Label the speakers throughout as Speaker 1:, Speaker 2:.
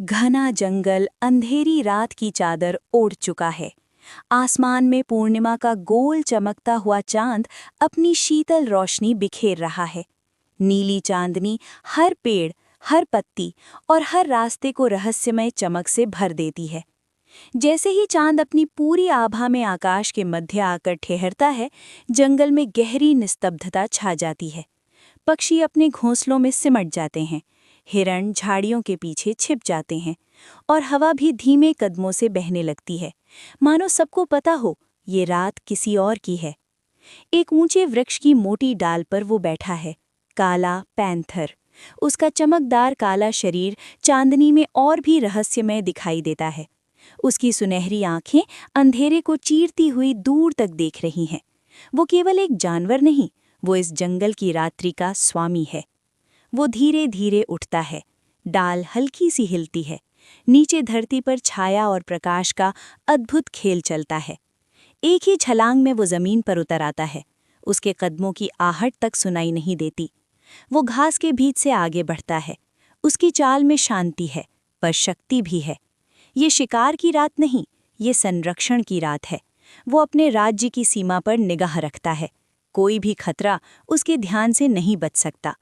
Speaker 1: घना जंगल अंधेरी रात की चादर ओढ़ चुका है। आसमान में पूर्णिमा का गोल चमकता हुआ चांद अपनी शीतल रोशनी बिखेर रहा है। नीली चांदनी हर पेड़, हर पत्ती और हर रास्ते को रहस्यमय चमक से भर देती है। जैसे ही चांद अपनी पूरी आभा में आकाश के मध्य आकर ठहरता है, जंगल में गहरी निस्तब्धता छा जाती है। पक्षी अपने घोंसलों में सिमट जाते हैं, हिरण झाड़ियों के पीछे छिप जाते हैं और हवा भी धीमे कदमों से बहने लगती है, मानो सबको पता हो ये रात किसी और की है। एक ऊंचे वृक्ष की मोटी डाल पर वो बैठा है, काला पैंथर। उसका चमकदार काला शरीर चांदनी में और भी रहस्यमय दिखाई देता है। उसकी सुनहरी आंखें अंधेरे को चीरती हुई दूर तक देख रही हैं। वो केवल एक जानवर नहीं, वो इस जंगल की रात्रि का स्वामी है। वो धीरे धीरे उठता है, डाल हल्की सी हिलती है। नीचे धरती पर छाया और प्रकाश का अद्भुत खेल चलता है। एक ही छलांग में वो जमीन पर उतर आता है। उसके कदमों की आहट तक सुनाई नहीं देती। वो घास के बीच से आगे बढ़ता है। उसकी चाल में शांति है, पर शक्ति भी है। ये शिकार की रात नहीं, ये संरक्षण की रात है। वो अपने राज्य की सीमा पर निगाह रखता है। कोई भी खतरा उसके ध्यान से नहीं बच सकता।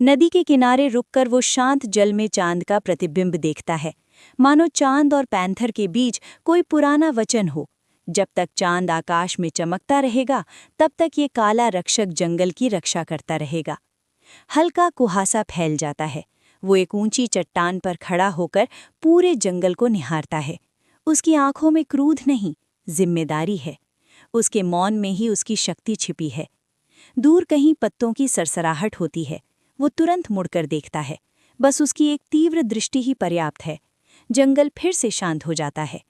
Speaker 1: नदी के किनारे रुककर वो शांत जल में चांद का प्रतिबिंब देखता है, मानो चांद और पैंथर के बीच कोई पुराना वचन हो। जब तक चांद आकाश में चमकता रहेगा, तब तक ये काला रक्षक जंगल की रक्षा करता रहेगा। हल्का कुहासा फैल जाता है। वो एक ऊंची चट्टान पर खड़ा होकर पूरे जंगल को निहारता है। उसकी आंखों में क्रोध नहीं, जिम्मेदारी है। उसके मौन में ही उसकी शक्ति छिपी है। दूर कहीं पत्तों की सरसराहट होती है। वो तुरंत मुड़कर देखता है। बस उसकी एक तीव्र दृष्टि ही पर्याप्त है। जंगल फिर से शांत हो जाता है।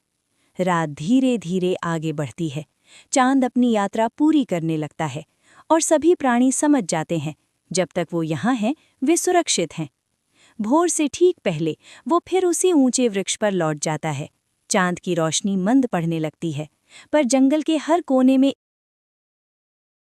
Speaker 1: रात धीरे धीरे आगे बढ़ती है। चांद अपनी यात्रा पूरी करने लगता है और सभी प्राणी समझ जाते हैं, जब तक वो यहाँ हैं, वे सुरक्षित हैं। भोर से ठीक पहले वो फिर उसी ऊंचे वृक्ष पर लौट जाता है। चांद की रोशनी मंद पड़ने लगती है, पर जंगल के हर कोने में